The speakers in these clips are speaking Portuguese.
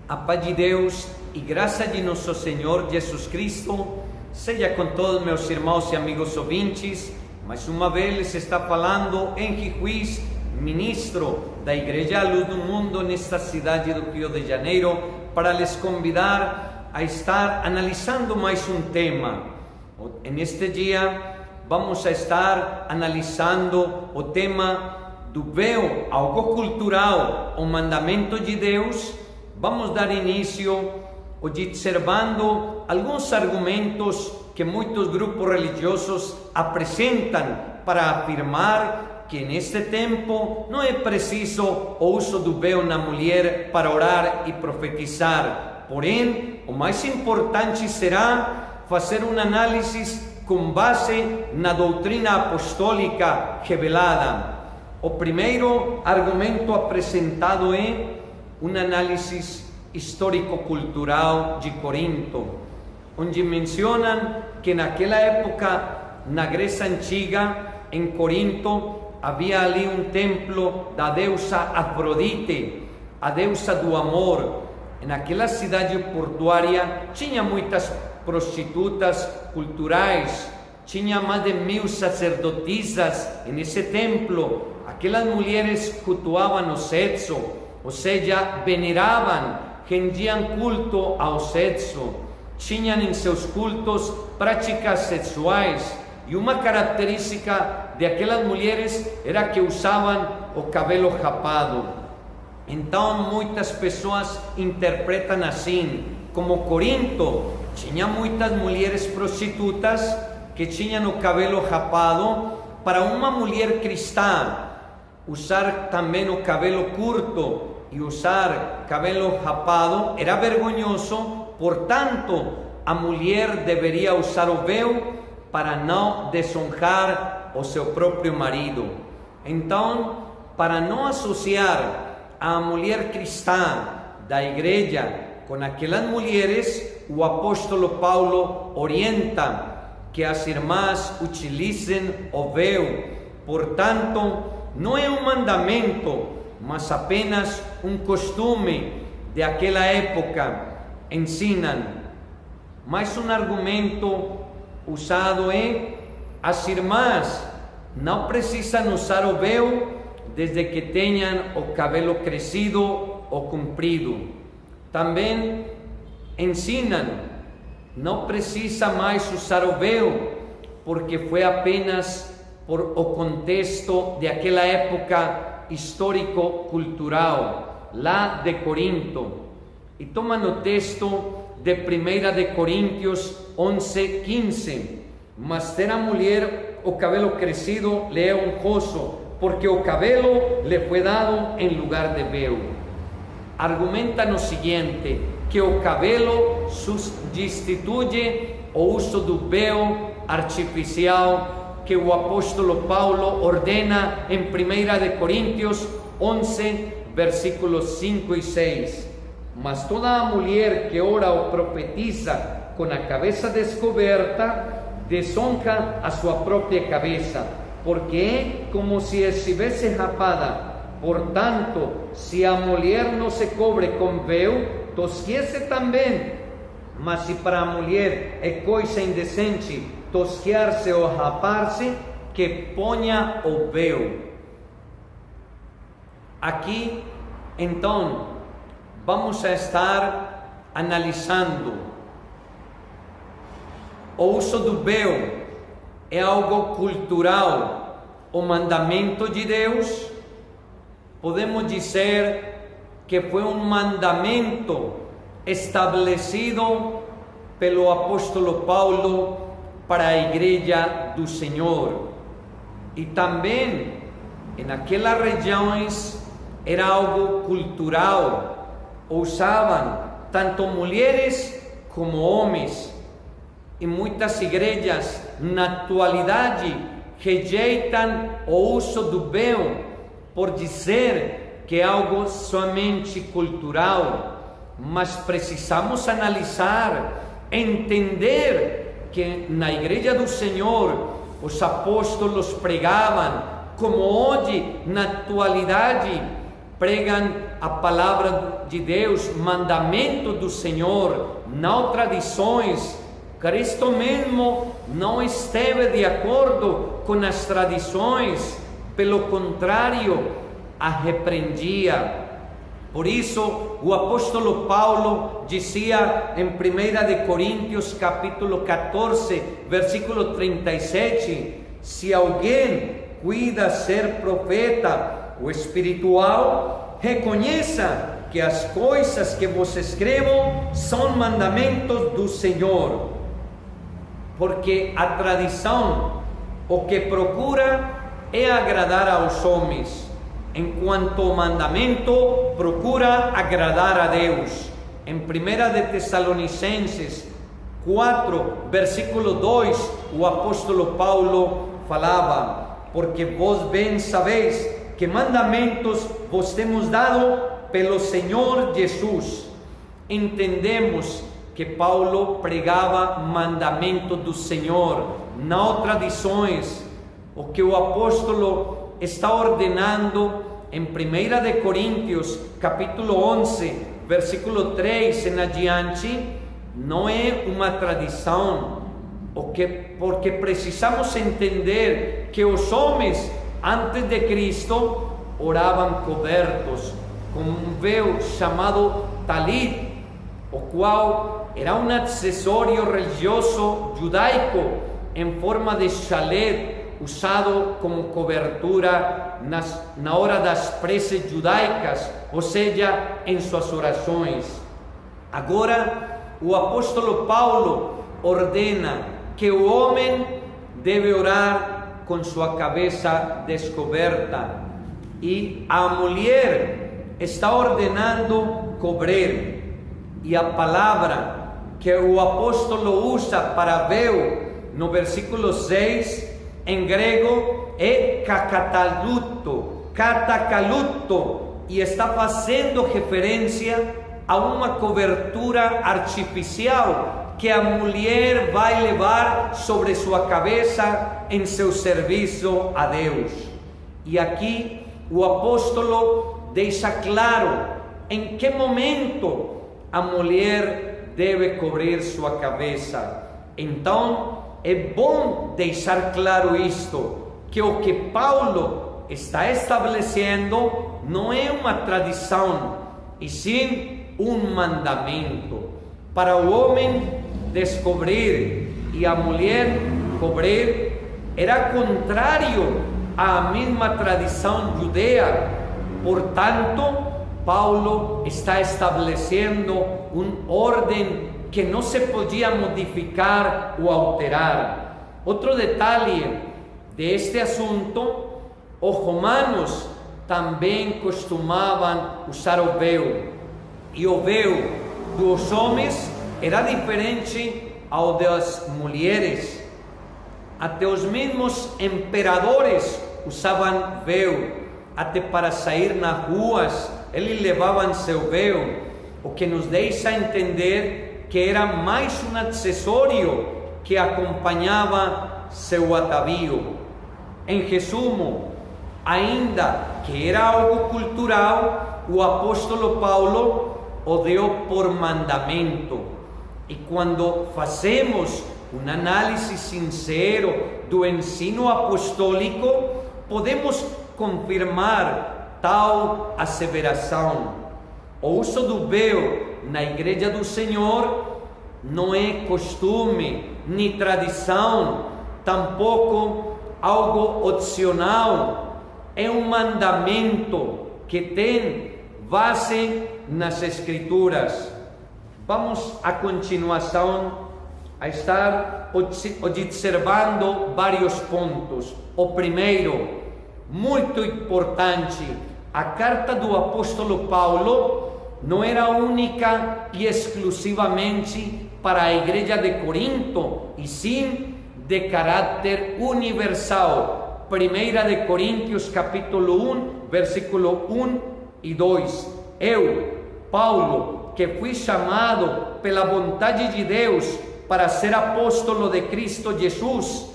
A paz de Deus e graça de nosso Senhor Jesus Cristo seja com todos meus irmãos e amigos ouvintes. Mais uma vez les está falando Henrique Ruiz, ministro da Igreja Luz do Mundo nesta cidade do Rio de Janeiro, para les convidar a estar analisando mais um tema. Neste dia vamos a estar analisando o tema do véu, algo cultural, o mandamento de Deus. Vamos dar início observando alguns argumentos que muitos grupos religiosos apresentam para afirmar que neste tempo não é preciso o uso do véu na mulher para orar e profetizar. Porém, o mais importante será fazer uma análise com base na doutrina apostólica revelada. O primeiro argumento apresentado é uma análise histórico-cultural de Corinto, onde mencionam que naquela época, na Grécia Antiga, em Corinto, havia ali um templo da deusa Afrodite, a deusa do amor. Naquela cidade portuária tinha muitas prostitutas culturais, tinha mais de 1000 sacerdotisas nesse templo. Aquelas mulheres cultuavam o sexo, ou seja, veneravam, rendiam culto ao sexo, tinham em seus cultos práticas sexuais, e uma característica de aquelas mulheres era que usavam o cabelo rapado. Então muitas pessoas interpretam assim, como Corinto tinha muitas mulheres prostitutas que tinham o cabelo rapado. Para uma mulher cristã usar também o cabelo curto e usar cabelo rapado era vergonhoso, portanto, a mulher deveria usar o véu para não desonrar o seu próprio marido. Então, para não associar a mulher cristã da igreja com aquelas mulheres, o apóstolo Paulo orienta que as irmãs utilizem o véu. Portanto, não é um mandamento, mas apenas um costume de aquela época. Ensinam. Mais um argumento usado é: as irmãs não precisam usar o véu desde que tenham o cabelo crescido ou comprido. Também ensinam: não precisa mais usar o véu, porque foi apenas por o contexto de aquela época histórico-cultural, lá de Corinto. E toma no texto de 1 de Coríntios 11:15. Mas ter a mulher o cabelo crescido lhe é honroso, porque o cabelo lhe foi dado em lugar de véu. Argumenta no seguinte, que o cabelo substitui o uso do véu artificial que o apóstolo Paulo ordena em 1 de Coríntios 11, versículos 5 e 6. Mas toda a mulher que ora ou profetiza com a cabeça descoberta desonra a sua própria cabeça, porque é como se estivesse rapada. Portanto, se a mulher não se cobre com véu, tosquiece também. Mas se para a mulher é coisa indecente tosquear-se ou rapar-se, que ponha o véu. Aqui, então, vamos a estar analisando o uso do véu. É algo cultural, o mandamento de Deus. Podemos dizer que foi um mandamento estabelecido pelo apóstolo Paulo para a igreja do Senhor. E também, em aquelas regiões, era algo cultural. Usavam tanto mulheres como homens. E muitas igrejas, na atualidade, rejeitam o uso do véu por dizer que é algo somente cultural. Mas precisamos analisar, entender que na igreja do Senhor os apóstolos pregavam, como hoje na atualidade pregam a palavra de Deus, mandamento do Senhor, não tradições. Cristo mesmo não esteve de acordo com as tradições, pelo contrário, a repreendia. Por isso, o apóstolo Paulo dizia em 1 Coríntios capítulo 14, versículo 37, se alguém cuida ser profeta ou espiritual, reconheça que as coisas que vos escrevo são mandamentos do Senhor. Porque a tradição, o que procura é agradar aos homens, enquanto o mandamento procura agradar a Deus. Em 1 de Tessalonicenses 4, versículo 2, o apóstolo Paulo falava: porque vós bem sabeis que mandamentos vos temos dado pelo Senhor Jesus. Entendemos que Paulo pregava mandamento do Senhor, não tradições. O que o apóstolo está ordenando em 1 de Coríntios, capítulo 11, versículo 3 em adiante, não é uma tradição, porque precisamos entender que os homens, antes de Cristo, oravam cobertos com um véu chamado talit, o qual era um acessório religioso judaico em forma de chalé, usado como cobertura na hora das preces judaicas, ou seja, em suas orações. Agora, o apóstolo Paulo ordena que o homem deve orar com sua cabeça descoberta, e a mulher está ordenando cobrir. E a palavra que o apóstolo usa para véu no versículo 6 em grego é catakaluto, e está fazendo referência a uma cobertura artificial que a mulher vai levar sobre sua cabeça em seu serviço a Deus. E aqui o apóstolo deixa claro em que momento a mulher deve cobrir sua cabeça. Então, é bom deixar claro isto, que o que Paulo está estabelecendo não é uma tradição, e sim um mandamento. Para o homem descobrir e a mulher cobrir era contrário à mesma tradição judeia. Portanto, Paulo está estabelecendo uma ordem que não se podia modificar ou alterar. Outro detalhe deste assunto: os romanos também costumavam usar o véu, e o véu dos homens era diferente ao das mulheres. Até os mesmos imperadores usavam véu, até para sair nas ruas eles levavam seu véu, o que nos deixa entender que era mais um acessório que acompanhava seu atavío. Em resumo, ainda que era algo cultural, o apóstolo Paulo o deu por mandamento. E quando fazemos uma análise sincera do ensino apostólico, podemos confirmar tal asseveração. O uso do véu na Igreja do Senhor não é costume nem tradição, tampouco algo opcional, é um mandamento que tem base nas Escrituras. Vamos a continuação a estar observando vários pontos. O primeiro, muito importante: a carta do apóstolo Paulo não era única e exclusivamente para a igreja de Corinto, e sim de caráter universal. 1 de Coríntios capítulo 1, versículo 1 e 2. Eu, Paulo, que fui chamado pela vontade de Deus para ser apóstolo de Cristo Jesus,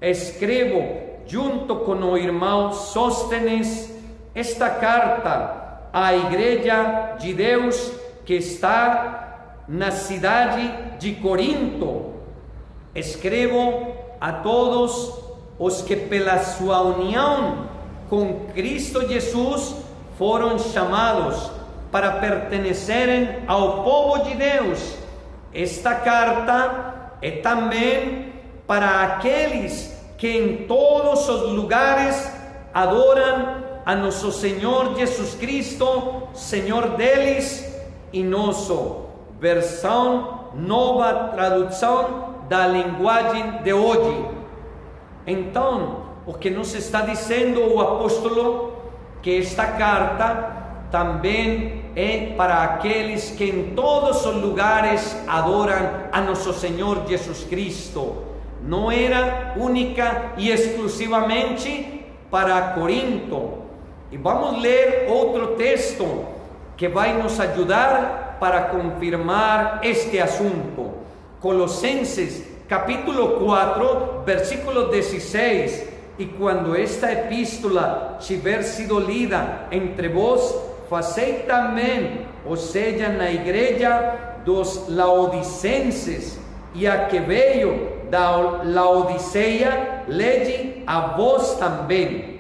escrevo junto com o irmão Sóstenes esta carta à igreja de Deus que está na cidade de Corinto. Escrevo a todos os que pela sua união com Cristo Jesus foram chamados para pertenecerem ao povo de Deus. Esta carta é também para aqueles que em todos os lugares adoram a nosso Senhor Jesus Cristo, Senhor deles e nosso. Versão nova tradução da linguagem de hoje. Então, o que nos está dizendo o apóstolo, que esta carta também é para aqueles que em todos os lugares adoram a nosso Senhor Jesus Cristo. Não era única e exclusivamente para Corinto. E vamos ler outro texto que vai nos ajudar para confirmar este assunto. Colossenses capítulo 4, versículo 16. E quando esta epístola tiver sido lida entre vós, fazei também, ou seja, na igreja dos laodicenses, e a que veio da Laodiceia, lede a vós também.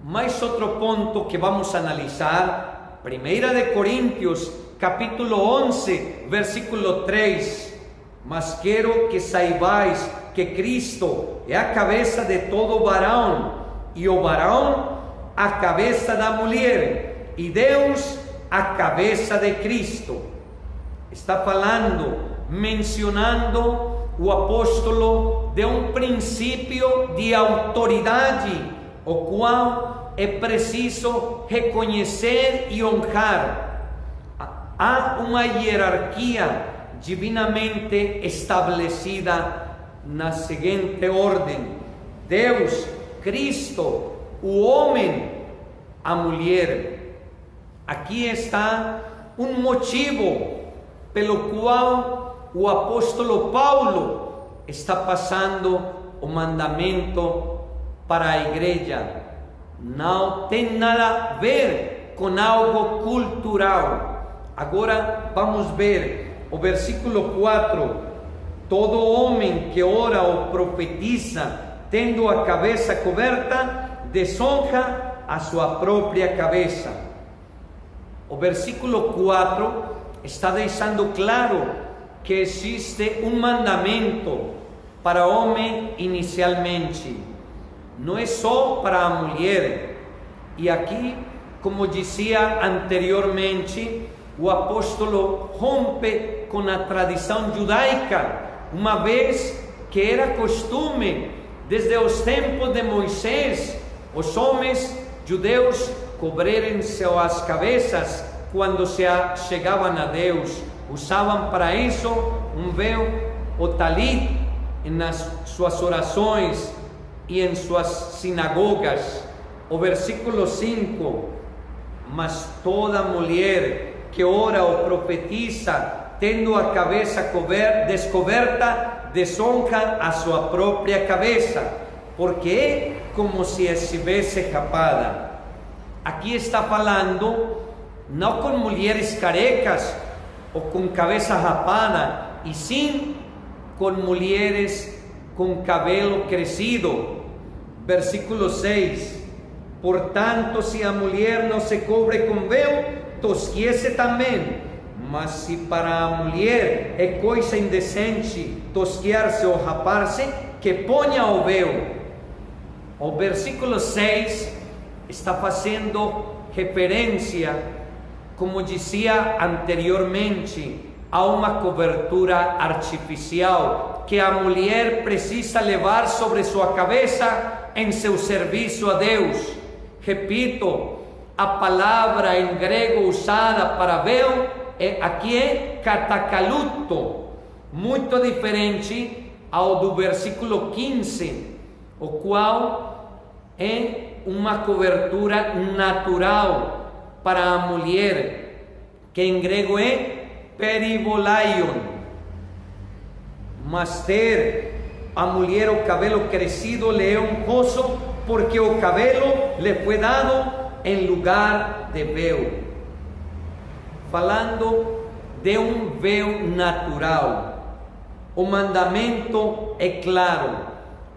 Mais outro ponto que vamos analisar, 1 de Coríntios, capítulo 11, versículo 3. Mas quero que saibais que Cristo é a cabeça de todo varão, e o varão a cabeça da mulher, e Deus a cabeça de Cristo. Está falando, mencionando o apóstolo de um princípio de autoridade, o qual é preciso reconhecer e honrar. Há uma hierarquia divinamente estabelecida na seguinte ordem: Deus, Cristo, o homem, a mulher. Aqui está um motivo pelo qual o apóstolo Paulo está passando o mandamento para a igreja. Não tem nada a ver com algo cultural. Agora vamos ver o versículo 4. Todo homem que ora ou profetiza, tendo a cabeça coberta, desonra a sua própria cabeça. O versículo 4 está deixando claro que existe um mandamento para o homem inicialmente. Não é só para a mulher. E aqui, como dizia anteriormente, o apóstolo rompe com a tradição judaica, uma vez que era costume, desde os tempos de Moisés, os homens judeus cobrirem suas cabeças quando se chegavam a Deus. Usavam para isso um véu, o talit, nas suas orações e em suas sinagogas. O versículo 5: mas toda mulher que ora ou profetiza, tendo a cabeça descoberta, desonra a sua própria cabeça, porque é como se estivesse rapada. Aqui está falando não com mulheres carecas ou com cabeça rapada, e sim com mulheres com cabelo crescido. Versículo 6: portanto, se a mulher não se cobre com véu, tosquiece também. Mas se para a mulher é coisa indecente tosquear-se ou rapar-se, que ponha o véu. O versículo 6 está fazendo referência, como dizia anteriormente, a uma cobertura artificial que a mulher precisa levar sobre sua cabeça em seu serviço a Deus. Repito, a palavra em grego usada para véu aqui é katakaluto, muito diferente ao do versículo 15, o qual é uma cobertura natural para a mulher, que em grego é peribolaion. Mas ter a mulher o cabelo crescido lhe é um gozo, porque o cabelo lhe foi dado em lugar de véu. Falando de um véu natural, o mandamento é claro: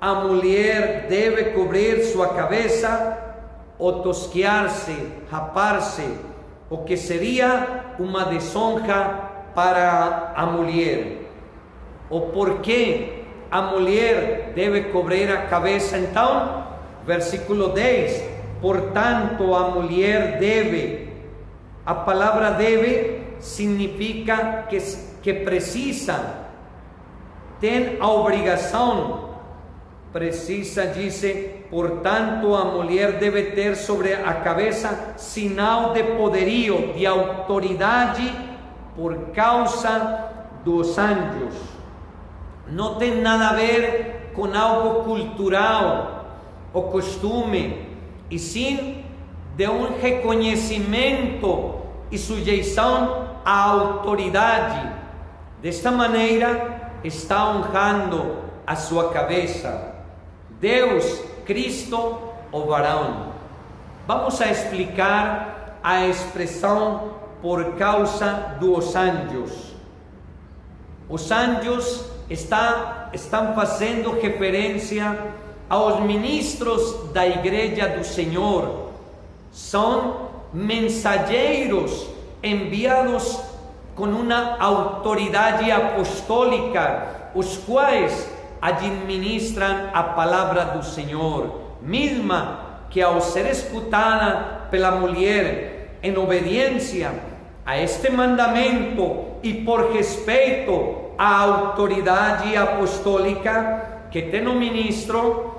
a mulher deve cobrir sua cabeça ou tosquear-se, rapar-se, o que seria uma desonra para a mulher. O porquê a mulher deve cobrir a cabeça então? Versículo 10: portanto a mulher deve. A palavra deve significa que precisa, tem a obrigação. Precisa, dice, portanto a mulher deve ter sobre a cabeça sinal de poderio, de autoridade, por causa dos anjos. Não tem nada a ver com algo cultural ou costume, e sim de um reconhecimento e sujeição à autoridade. Desta maneira está honrando a sua cabeça. Deus, Cristo, o varão. Vamos a explicar a expressão por causa dos anjos. Os anjos estão fazendo referência aos ministros da Igreja do Senhor. São mensageiros enviados com uma autoridade apostólica, os quais administram a palavra do Senhor, mesma que ao ser escutada pela mulher em obediência a este mandamento e por respeito à autoridade apostólica que tem o ministro,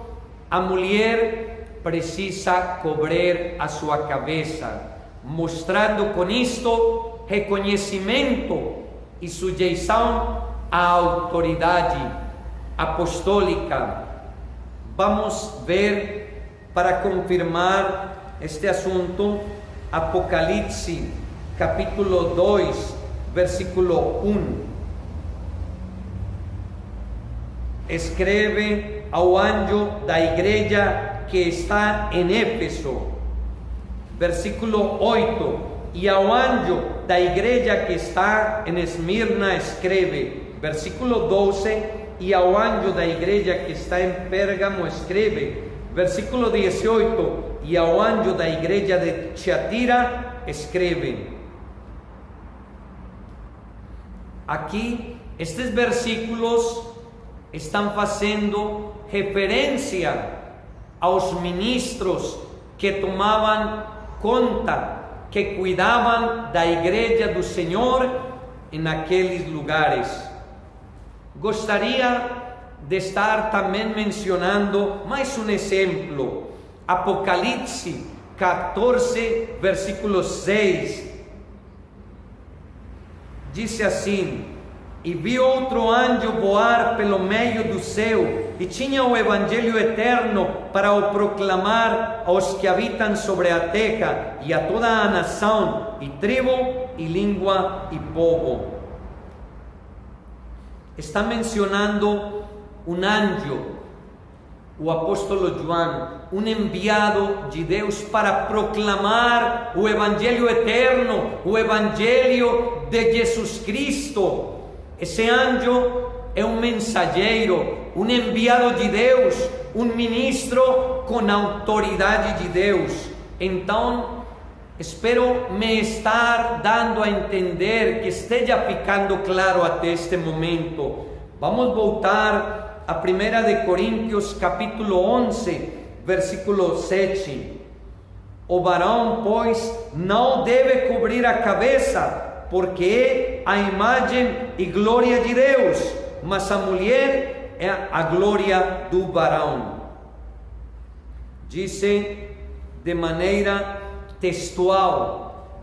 a mulher precisa cobrir a sua cabeça, mostrando com isto reconhecimento e sujeição à autoridade apostólica. Vamos ver, para confirmar este assunto, Apocalipse capítulo 2, versículo 1. Escreve ao anjo da igreja que está em Éfeso. Versículo 8. E ao anjo da igreja que está em Esmirna escreve. Versículo 12. E ao anjo da igreja que está em Pérgamo escreve. Versículo 18. E ao anjo da igreja de Tiatira escreve. Aqui, estes versículos estão fazendo referência aos ministros que tomavam conta, que cuidavam da igreja do Senhor em aqueles lugares. Gostaria de estar também mencionando mais um exemplo. Apocalipse 14, versículo 6. Diz assim: e vi outro anjo voar pelo meio do céu, e tinha o evangelho eterno para o proclamar aos que habitam sobre a terra, e a toda a nação, e tribo, e língua, e povo. Está mencionando um anjo, o apóstolo João, um enviado de Deus para proclamar o evangelho eterno, o evangelho de Jesus Cristo. Esse anjo é um mensageiro, um enviado de Deus, um ministro com autoridade de Deus. Então, espero me estar dando a entender, que esteja ficando claro até este momento. Vamos voltar a 1 de Coríntios capítulo 11, versículo 7. O varão, pois, não deve cobrir a cabeça, porque é a imagem e glória de Deus, mas a mulher é a glória do varão. Disse de maneira textual,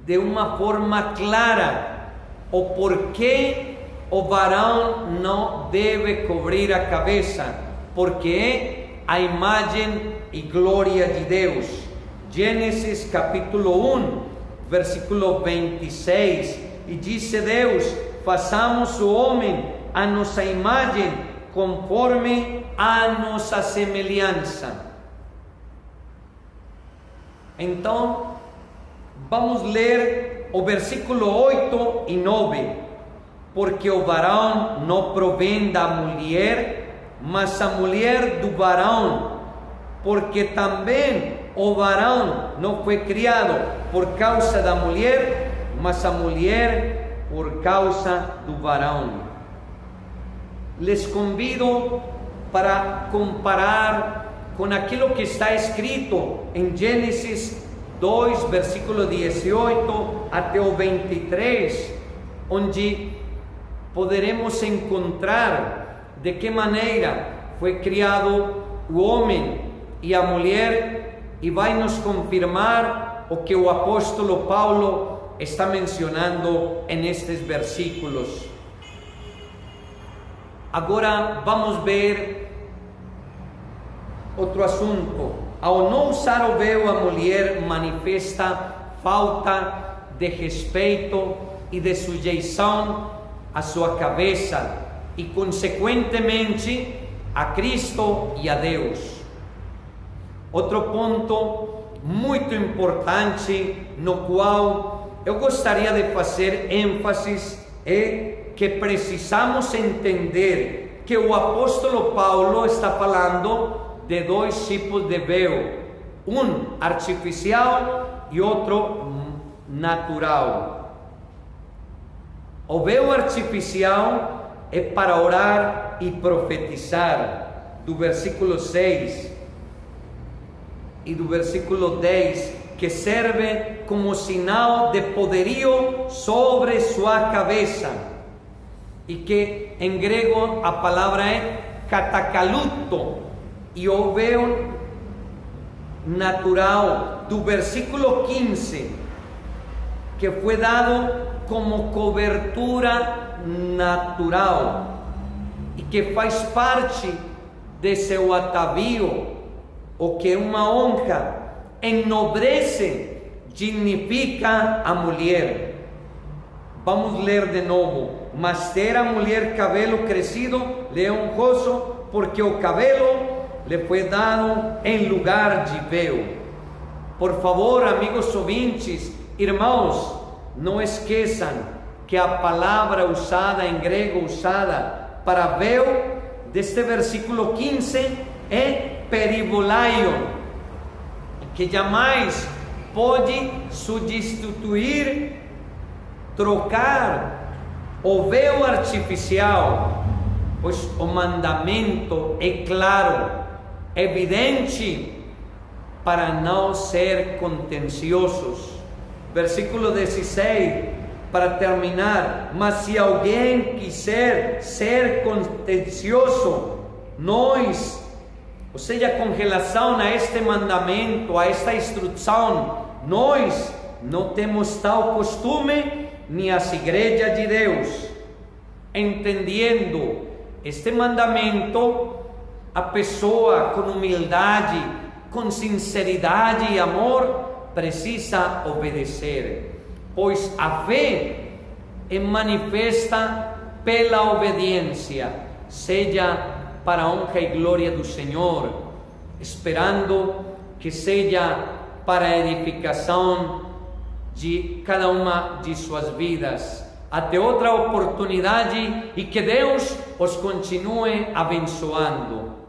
de uma forma clara, o porquê o varão não deve cobrir a cabeça, porque é a imagem e glória de Deus. Gênesis capítulo 1, versículo 26, e disse Deus: façamos o homem a nossa imagem, conforme a nossa semelhança. Então, vamos ler o versículo 8 e 9. Porque o varão não provém da mulher, mas a mulher do varão. Porque também o varão não foi criado por causa da mulher, mas a mulher por causa do varão. Les convido para comparar com aquilo que está escrito em Gênesis 2, versículo 18 até o 23, onde poderemos encontrar de que maneira foi criado o homem e a mulher, e vai nos confirmar o que o apóstolo Paulo está mencionando em estes versículos. Agora vamos ver outro assunto. Ao não usar o véu, a mulher manifesta falta de respeito e de sujeição à sua cabeça e, consequentemente, a Cristo e a Deus. Outro ponto muito importante no qual eu gostaria de fazer ênfase é que precisamos entender que o apóstolo Paulo está falando de dois tipos de véu, um artificial e outro natural. O véu artificial é para orar e profetizar, do versículo 6 e do versículo 10, que serve como sinal de poderio sobre sua cabeça, e que em grego a palavra é catakaluto, e o véu natural do versículo 15, que foi dado como cobertura natural e que faz parte de seu atavío, o que uma honra enobrece, dignifica a mulher. Vamos ler de novo. Mas ter a mulher cabelo crescido lhe é honroso, porque o cabelo lhe foi dado em lugar de véu. Por favor, amigos ouvintes, irmãos, não esqueçam que a palavra usada em grego, usada para véu, deste versículo 15, é peribolaion, que jamais pode substituir, trocar o véu artificial, pois o mandamento é claro, evidente, para não ser contenciosos. Versículo 16, para terminar: mas se alguém quiser ser contencioso, nós, ou seja, com relação a este mandamento, a esta instrução, nós não temos tal costume, nem as igrejas de Deus. Entendendo este mandamento, a pessoa com humildade, com sinceridade e amor precisa obedecer, pois a fé é manifesta pela obediência, seja para a honra e glória do Senhor, esperando que seja para a edificação de cada uma de suas vidas. Até outra oportunidade, e que Deus os continue abençoando.